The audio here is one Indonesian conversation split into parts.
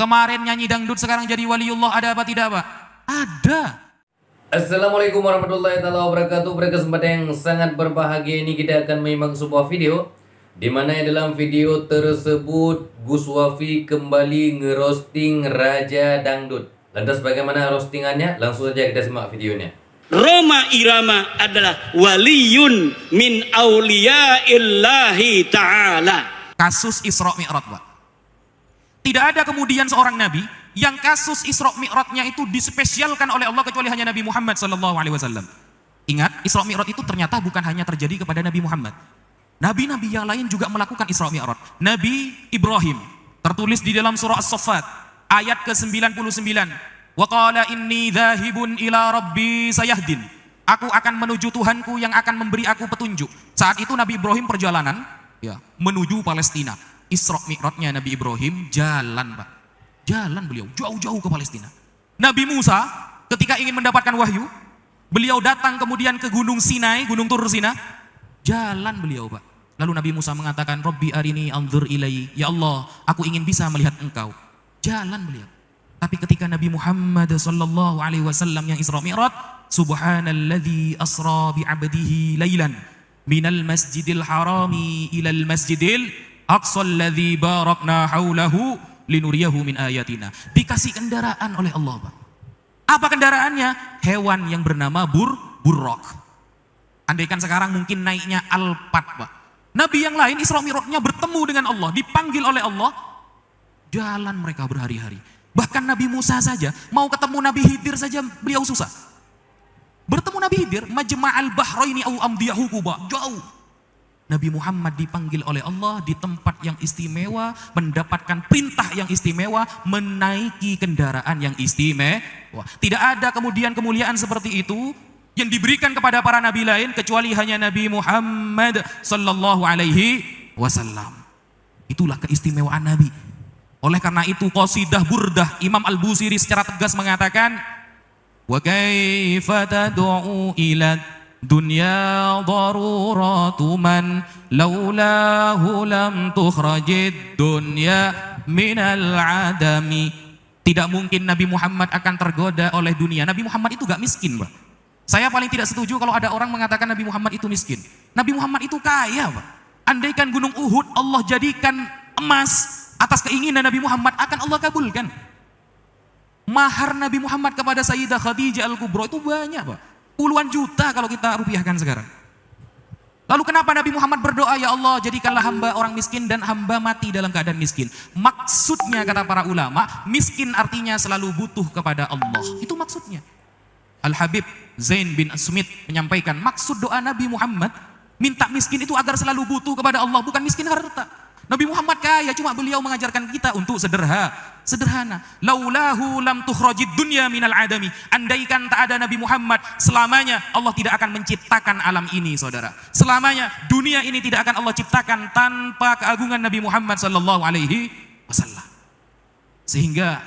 Kemarin nyanyi dangdut, sekarang jadi waliullah, ada apa tidak Pak? Ada. Assalamualaikum warahmatullahi wabarakatuh. Pada kesempatan yang sangat berbahagia ini kita akan menyimak sebuah video di mana dalam video tersebut Gus Wafi kembali ngerosting Raja Dangdut. Lantas bagaimana roastingannya? Langsung saja kita simak videonya. Rhoma Irama adalah waliyun min auliyaillahi ta'ala. Kasus Isra Mi'raj Pak. Tidak ada kemudian seorang nabi yang kasus Isra Mi'rajnya itu dispesialkan oleh Allah kecuali hanya Nabi Muhammad SAW. Ingat, Isra Mi'raj itu ternyata bukan hanya terjadi kepada Nabi Muhammad. Nabi-nabi yang lain juga melakukan Isra Mi'raj. Nabi Ibrahim tertulis di dalam surah As-Saffat ayat ke-99. Wa qala inni dhahibun ila rabbi sayahdin. Aku akan menuju Tuhanku yang akan memberi aku petunjuk. Saat itu Nabi Ibrahim perjalanan menuju Palestina. Isra Mi'rajnya Nabi Ibrahim jalan Pak. Jalan beliau jauh-jauh ke Palestina. Nabi Musa ketika ingin mendapatkan wahyu, beliau datang kemudian ke Gunung Sinai, Gunung Tur Sina. Jalan beliau Pak. Lalu Nabi Musa mengatakan, Rabbi arini anzur ilai. Ya Allah, aku ingin bisa melihat engkau. Jalan beliau. Tapi ketika Nabi Muhammad SAW yang Isra Mi'raj, Subhanalladzi asra bi'abdihi laylan minal masjidil harami ilal masjidil Aqsal ladzi barakna haulahu linuriyahu min ayatina. Dikasih kendaraan oleh Allah Pak. Apa kendaraannya? Hewan yang bernama burrok. Andaikan sekarang mungkin naiknya Alphard Pak. Nabi yang lain Isra Mi'rajnya bertemu dengan Allah, dipanggil oleh Allah, jalan mereka berhari-hari. Bahkan Nabi Musa saja mau ketemu Nabi Khidir saja beliau susah. Bertemu Nabi Khidir, majma'al bahraini au amdiyahu quba, jauh. Nabi Muhammad dipanggil oleh Allah di tempat yang istimewa, mendapatkan perintah yang istimewa, menaiki kendaraan yang istimewa. Tidak ada kemudian kemuliaan seperti itu yang diberikan kepada para nabi lain kecuali hanya Nabi Muhammad sallallahu alaihi wasallam. Itulah keistimewaan Nabi. Oleh karena itu qasidah Burdah Imam Al-Busiri secara tegas mengatakan, wa kaifa tad'u ila dunya daruratu man laulahu lam tukhrajid dunya minal adami. Tidak mungkin Nabi Muhammad akan tergoda oleh dunia. Nabi Muhammad itu gak miskin Pak. Saya paling tidak setuju kalau ada orang mengatakan Nabi Muhammad itu miskin. Nabi Muhammad itu kaya Pak. Andaikan gunung Uhud Allah jadikan emas atas keinginan Nabi Muhammad, akan Allah kabulkan. Mahar Nabi Muhammad kepada Sayyidah Khadijah Al-Kubra itu banyak Pak. Puluhan juta kalau kita rupiahkan sekarang. Lalu kenapa Nabi Muhammad berdoa, ya Allah jadikanlah hamba orang miskin dan hamba mati dalam keadaan miskin. Maksudnya kata para ulama, miskin artinya selalu butuh kepada Allah. Itu maksudnya. Al-Habib Zain bin Smith menyampaikan, maksud doa Nabi Muhammad minta miskin itu agar selalu butuh kepada Allah, bukan miskin harta. Nabi Muhammad kaya, cuma beliau mengajarkan kita untuk sederhana. Laulahu lam tukhrajid dunya minal adami. Andaikan tak ada Nabi Muhammad, selamanya Allah tidak akan menciptakan alam ini, saudara. Selamanya dunia ini tidak akan Allah ciptakan tanpa keagungan Nabi Muhammad sallallahu alaihi wasallam. Sehingga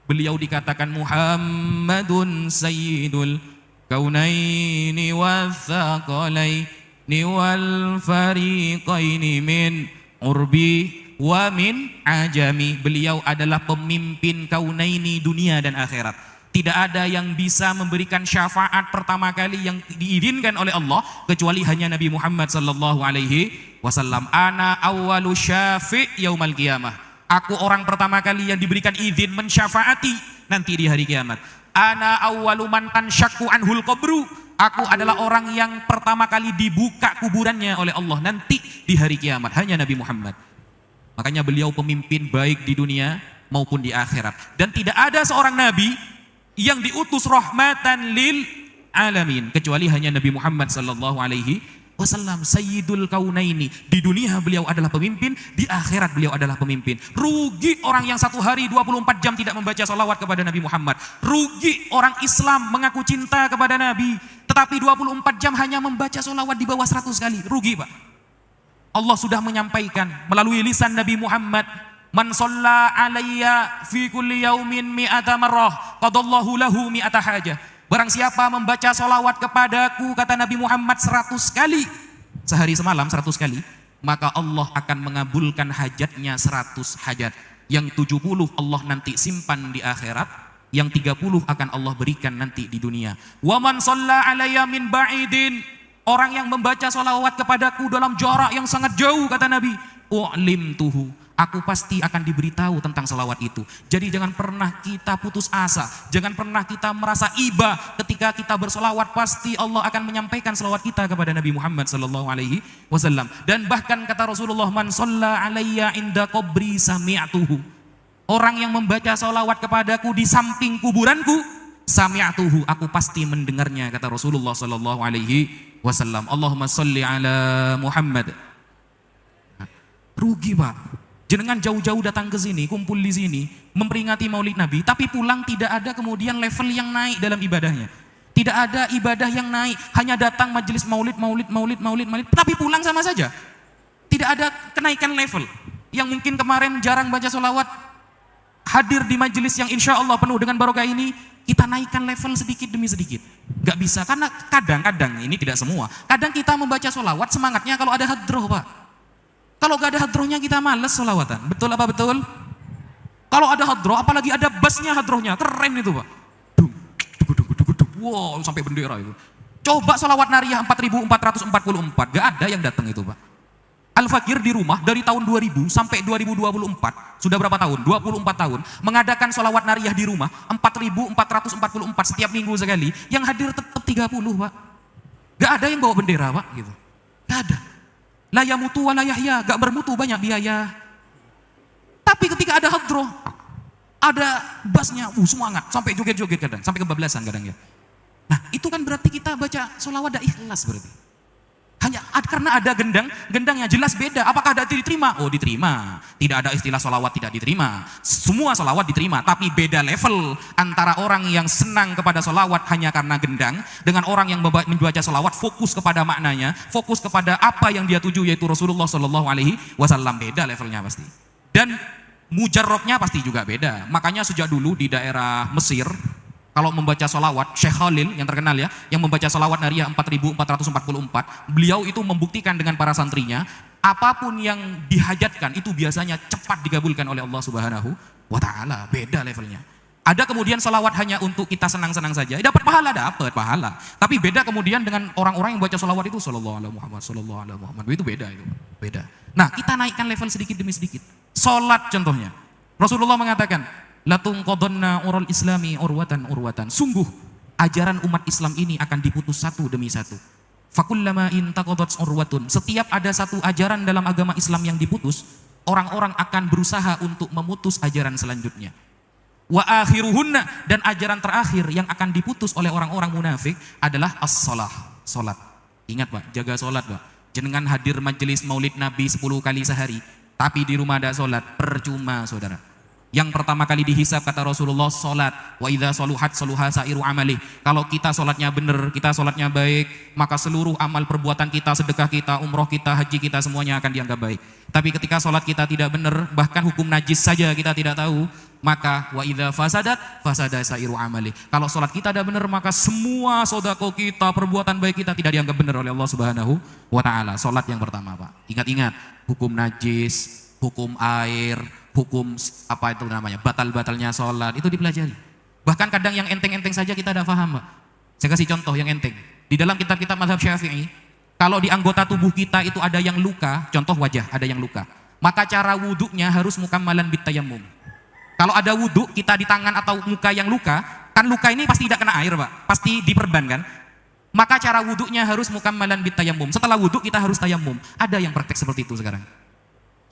beliau dikatakan Muhammadun sayyidul kaunaini wathaqalaini wal fariqaini min urbi wa min ajami. Beliau adalah pemimpin kaunaini, dunia dan akhirat. Tidak ada yang bisa memberikan syafaat pertama kali yang diizinkan oleh Allah kecuali hanya Nabi Muhammad sallallahu alaihi wasallam. Ana awwalu syafi' yaumal qiyamah. Aku orang pertama kali yang diberikan izin mensyafaati nanti di hari kiamat. Ana awwalu man tanshaqqu anhul qabru. Aku adalah orang yang pertama kali dibuka kuburannya oleh Allah nanti di hari kiamat. Hanya Nabi Muhammad. Makanya beliau pemimpin baik di dunia maupun di akhirat. Dan tidak ada seorang nabi yang diutus rahmatan lil alamin kecuali hanya Nabi Muhammad sallallahu alaihi wasallam, sayyidul kaunaini. Di dunia beliau adalah pemimpin, di akhirat beliau adalah pemimpin. Rugi orang yang satu hari 24 jam tidak membaca salawat kepada Nabi Muhammad. Rugi orang Islam mengaku cinta kepada Nabi tetapi 24 jam hanya membaca salawat di bawah 100 kali. Rugi Pak. Allah sudah menyampaikan melalui lisan Nabi Muhammad, man shalla alayya fi kulli yaumin mi'ata marrah qadallahu lahu mi'ata hajah. Barang siapa membaca salawat kepadaku, kata Nabi Muhammad, 100 kali sehari semalam, 100 kali, maka Allah akan mengabulkan hajatnya 100 hajat. Yang 70 Allah nanti simpan di akhirat, yang 30 akan Allah berikan nanti di dunia. Wa man shalla alayya min ba'idin, orang yang membaca sholawat kepadaku dalam jarak yang sangat jauh, kata Nabi, u'limtuhu, aku pasti akan diberitahu tentang sholawat itu. Jadi jangan pernah kita putus asa, jangan pernah kita merasa iba ketika kita bersolawat, pasti Allah akan menyampaikan sholawat kita kepada Nabi Muhammad SAW. Dan bahkan kata Rasulullah, man shalla alayya inda qabri sami'tuhu, orang yang membaca sholawat kepadaku di samping kuburanku, sami'tuhu, aku pasti mendengarnya, kata Rasulullah SAW. Allahumma sholli ala Muhammad. Rugi Pak, jenengan jauh-jauh datang ke sini, kumpul di sini, memperingati Maulid Nabi, tapi pulang tidak ada kemudian level yang naik dalam ibadahnya. Tidak ada ibadah yang naik, hanya datang majelis Maulid, tapi pulang sama saja. Tidak ada kenaikan level. Yang mungkin kemarin jarang baca sholawat, hadir di majelis yang insya Allah penuh dengan barokah ini, kita naikkan level sedikit demi sedikit. Gak bisa, karena kadang-kadang, ini tidak semua, kadang kita membaca sholawat semangatnya kalau ada hadroh Pak. Kalau gak ada hadrohnya kita males sholawatan. Betul apa betul? Kalau ada hadroh, apalagi ada bassnya hadrohnya, keren itu Pak. Wow, sampai bendera itu. Coba sholawat nariyah 4444, gak ada yang datang itu Pak. Al-Fakir di rumah dari tahun 2000 sampai 2024, sudah berapa tahun? 24 tahun, mengadakan sholawat nariyah di rumah 4444 setiap minggu sekali, yang hadir tetap 30 Pak. Gak ada yang bawa bendera Pak gitu. Gak ada. La yamutu wa la yahya, gak bermutu, banyak biaya. Tapi ketika ada hadroh, ada bassnya, semangat, sampai joget-joget kadang, sampai kebablasan kadang ya. Nah itu kan berarti kita baca sholawat dah ikhlas berarti. Hanya karena ada gendangnya jelas beda. Apakah ada diterima? Oh diterima. Tidak ada istilah sholawat tidak diterima. Semua sholawat diterima, tapi beda level antara orang yang senang kepada sholawat hanya karena gendang, dengan orang yang membaca sholawat fokus kepada maknanya, fokus kepada apa yang dia tuju, yaitu Rasulullah SAW. Beda levelnya pasti. Dan mujarrabnya pasti juga beda. Makanya sejak dulu di daerah Mesir, kalau membaca sholawat, Syekh Khalil yang terkenal ya, yang membaca sholawat nariyah 4444, beliau itu membuktikan dengan para santrinya, apapun yang dihajatkan itu biasanya cepat dikabulkan oleh Allah Subhanahu wa Ta'ala. Beda levelnya. Ada kemudian sholawat hanya untuk kita senang-senang saja, dapat pahala. Tapi beda kemudian dengan orang-orang yang baca sholawat itu sallallahu alaihi Muhammad, itu beda itu. Beda. Nah, kita naikkan level sedikit demi sedikit. Salat contohnya. Rasulullah mengatakan, latungqadhanna ural islami urwatan. Sungguh ajaran umat Islam ini akan diputus satu demi satu. Fakullama intaqadat urwatun, setiap ada satu ajaran dalam agama Islam yang diputus, orang-orang akan berusaha untuk memutus ajaran selanjutnya. Wa akhiruhunna, dan ajaran terakhir yang akan diputus oleh orang-orang munafik adalah as-shalah, salat. Ingat Pak, jaga salat Pak. Jenengan hadir majelis Maulid Nabi 10 kali sehari, tapi di rumah ada salat, percuma saudara. Yang pertama kali dihisab kata Rasulullah salat, wa idza saluhat saluha sairu amali. Kalau kita salatnya benar, kita salatnya baik, maka seluruh amal perbuatan kita, sedekah kita, umroh kita, haji kita, semuanya akan dianggap baik. Tapi ketika salat kita tidak benar, bahkan hukum najis saja kita tidak tahu, maka wa idza fasadat fasada sairu amali. Kalau salat kita tidak benar, maka semua sedekah kita, perbuatan baik kita tidak dianggap benar oleh Allah Subhanahu wa Ta'ala. Salat yang pertama Pak. Ingat-ingat, hukum najis, hukum air, hukum apa itu namanya, batal-batalnya sholat, itu dipelajari. Bahkan kadang yang enteng-enteng saja kita tidak paham Pak. Saya kasih contoh yang enteng. Di dalam kitab-kitab mazhab Syafi'i, kalau di anggota tubuh kita itu ada yang luka, contoh wajah ada yang luka, maka cara wuduknya harus mukammalan bitayammum. Kalau ada wuduk kita di tangan atau muka yang luka, kan luka ini pasti tidak kena air Pak, pasti diperban kan, maka cara wuduknya harus mukammalan bitayammum. Setelah wuduk kita harus tayammum. Ada yang praktek seperti itu sekarang?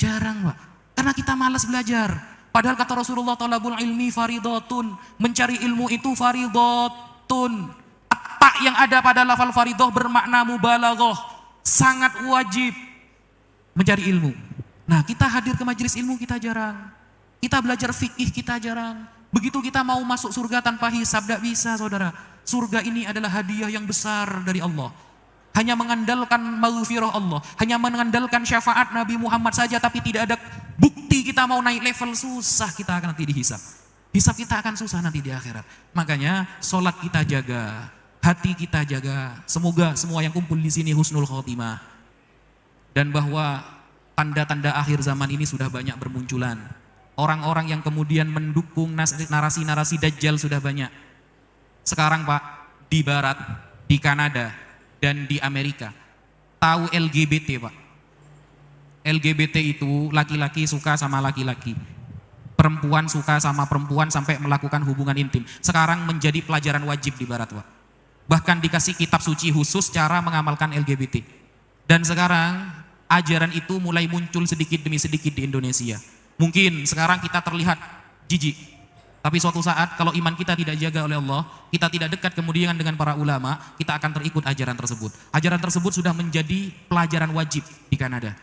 Jarang Pak. Karena kita malas belajar. Padahal kata Rasulullah, talabul ilmi faridatun, mencari ilmu itu faridatun. Tak yang ada pada lafal faridah bermakna mubalaghah, sangat wajib mencari ilmu. Nah, kita hadir ke majelis ilmu kita jarang. Kita belajar fikih kita jarang. Begitu kita mau masuk surga tanpa hisab, tidak bisa saudara. Surga ini adalah hadiah yang besar dari Allah. Hanya mengandalkan maghfirah Allah, hanya mengandalkan syafaat Nabi Muhammad saja, tapi tidak ada bukti kita mau naik level, susah kita akan nanti dihisab. Hisab kita akan susah nanti di akhirat. Makanya sholat kita jaga, hati kita jaga. Semoga semua yang kumpul di sini husnul khotimah. Dan bahwa tanda-tanda akhir zaman ini sudah banyak bermunculan. Orang-orang yang kemudian mendukung narasi-narasi Dajjal sudah banyak. Sekarang Pak, di Barat, di Kanada, dan di Amerika, tahu LGBT Pak. LGBT itu laki-laki suka sama laki-laki, perempuan suka sama perempuan sampai melakukan hubungan intim. Sekarang menjadi pelajaran wajib di Barat Pak. Bahkan dikasih kitab suci khusus cara mengamalkan LGBT. Dan sekarang ajaran itu mulai muncul sedikit demi sedikit di Indonesia. Mungkin sekarang kita terlihat jijik, tapi suatu saat kalau iman kita tidak dijaga oleh Allah, kita tidak dekat kemudian dengan para ulama, kita akan terikut ajaran tersebut. Ajaran tersebut sudah menjadi pelajaran wajib di Kanada.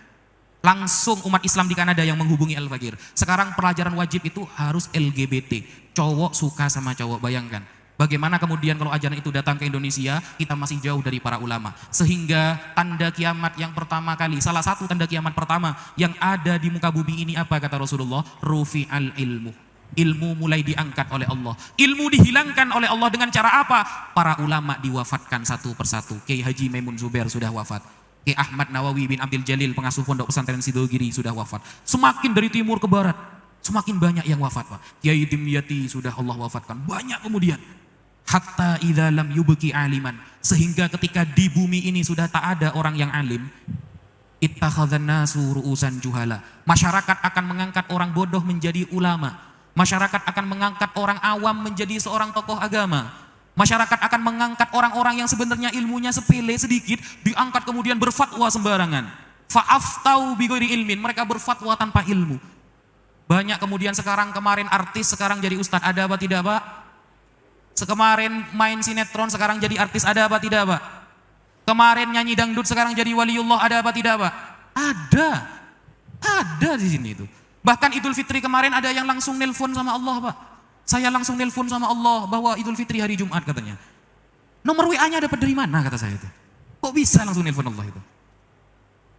Langsung umat Islam di Kanada yang menghubungi Al-Fakir. Sekarang pelajaran wajib itu harus LGBT. Cowok suka sama cowok, bayangkan. Bagaimana kemudian kalau ajaran itu datang ke Indonesia, kita masih jauh dari para ulama. Sehingga tanda kiamat yang pertama kali, salah satu tanda kiamat pertama yang ada di muka bumi ini apa kata Rasulullah? Rufi'al ilmu. Ilmu mulai diangkat oleh Allah. Ilmu dihilangkan oleh Allah dengan cara apa? Para ulama diwafatkan satu persatu. Kiai Haji Maimun Zubair sudah wafat. Kiai Ahmad Nawawi bin Abdul Jalil, pengasuh pondok pesantren Sidogiri sudah wafat. Semakin dari timur ke barat, semakin banyak yang wafat Pak. Kiai Dimyati sudah Allah wafatkan. Banyak kemudian. Hatta idza lam yubqi aliman, sehingga ketika di bumi ini sudah tak ada orang yang alim, ittakhadhan nasu ru'usan juhala. Masyarakat akan mengangkat orang bodoh menjadi ulama. Masyarakat akan mengangkat orang awam menjadi seorang tokoh agama. Masyarakat akan mengangkat orang-orang yang sebenarnya ilmunya sepele sedikit, diangkat kemudian berfatwa sembarangan. Fa'aftau bighairi ilmin, mereka berfatwa tanpa ilmu. Banyak kemudian sekarang, kemarin artis sekarang jadi ustadz, ada apa tidak Pak? Sekemarin main sinetron sekarang jadi artis, ada apa tidak Pak? Kemarin nyanyi dangdut sekarang jadi waliullah, ada apa tidak Pak? Ada di sini itu. Bahkan Idul Fitri kemarin ada yang langsung nelpon sama Allah Pak. Saya langsung nelpon sama Allah bahwa Idul Fitri hari Jumat katanya. Nomor WA-nya dapat dari mana kata saya itu? Kok bisa langsung nelpon Allah itu?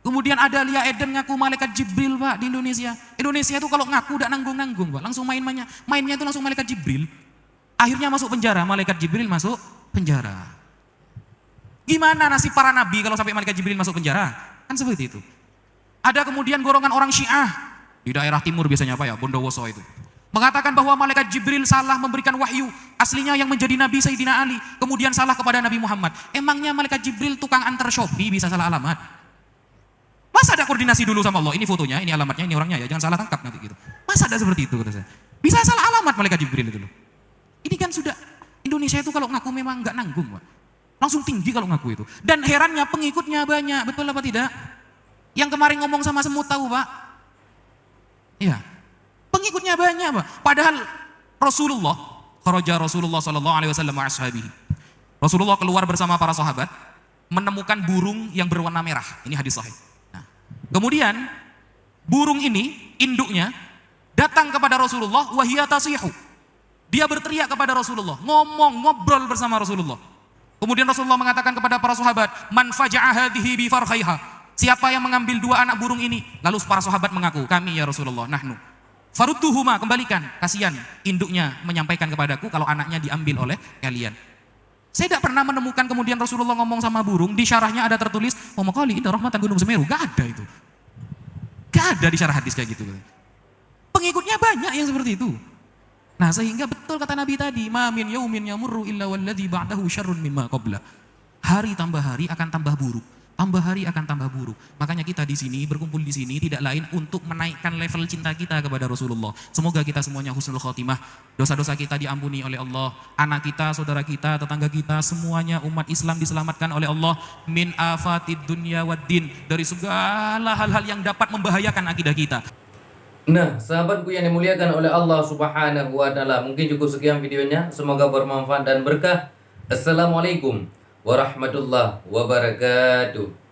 Kemudian ada Lia Eden ngaku malaikat Jibril Pak di Indonesia. Indonesia itu kalau ngaku udah nanggung-nanggung Pak, langsung mainnya itu langsung malaikat Jibril. Akhirnya masuk penjara, malaikat Jibril masuk penjara. Gimana nasib para nabi kalau sampai malaikat Jibril masuk penjara? Kan seperti itu. Ada kemudian golongan orang Syiah di daerah timur biasanya apa ya, Bondowoso itu, mengatakan bahwa malaikat Jibril salah memberikan wahyu. Aslinya yang menjadi nabi Sayyidina Ali, kemudian salah kepada Nabi Muhammad. Emangnya malaikat Jibril tukang antar Shopee bisa salah alamat? Masa ada koordinasi dulu sama Allah? Ini fotonya, ini alamatnya, ini orangnya ya, jangan salah tangkap nanti gitu. Masa ada seperti itu kata saya? Bisa salah alamat malaikat Jibril itu loh. Ini kan sudah, Indonesia itu kalau ngaku memang nggak nanggung Pak. Langsung tinggi kalau ngaku itu. Dan herannya pengikutnya banyak, betul apa tidak? Yang kemarin ngomong sama semut tahu Pak? Iya. Pengikutnya banyak Pak. Padahal Rasulullah, kharaja Rasulullah sallallahu alaihi wasallam wa ashabihi. Rasulullah keluar bersama para sahabat menemukan burung yang berwarna merah. Ini hadis sahih. Nah, kemudian burung ini induknya datang kepada Rasulullah wa hiya tasihu. Dia berteriak kepada Rasulullah, ngobrol bersama Rasulullah. Kemudian Rasulullah mengatakan kepada para sahabat, "Man faja'a hadhihi bi farkhaiha." Siapa yang mengambil dua anak burung ini? Lalu para sahabat mengaku, "Kami ya Rasulullah, nahnu." Farudduhuma, kembalikan, kasihan induknya menyampaikan kepadaku kalau anaknya diambil oleh kalian. Saya tidak pernah menemukan kemudian Rasulullah ngomong sama burung, di syarahnya ada tertulis, "Momokali indah rahmatan Gunung Semeru." Gak ada itu. Gak ada di syarah hadis kayak gitu. Pengikutnya banyak yang seperti itu. Nah, sehingga betul kata Nabi tadi, "Ma min yaumin yamurru illa walladzi ba'dahu syarrun mimma qabla." Hari tambah hari akan tambah buruk. Tambah hari akan tambah buruk. Makanya kita di sini berkumpul di sini tidak lain untuk menaikkan level cinta kita kepada Rasulullah. Semoga kita semuanya husnul khotimah. Dosa-dosa kita diampuni oleh Allah. Anak kita, saudara kita, tetangga kita, semuanya umat Islam diselamatkan oleh Allah min afatid dunya waddin, dari segala hal-hal yang dapat membahayakan akidah kita. Nah, sahabatku yang dimuliakan oleh Allah Subhanahu wa Ta'ala, mungkin cukup sekian videonya. Semoga bermanfaat dan berkah. Assalamualaikum warahmatullahi wabarakatuh.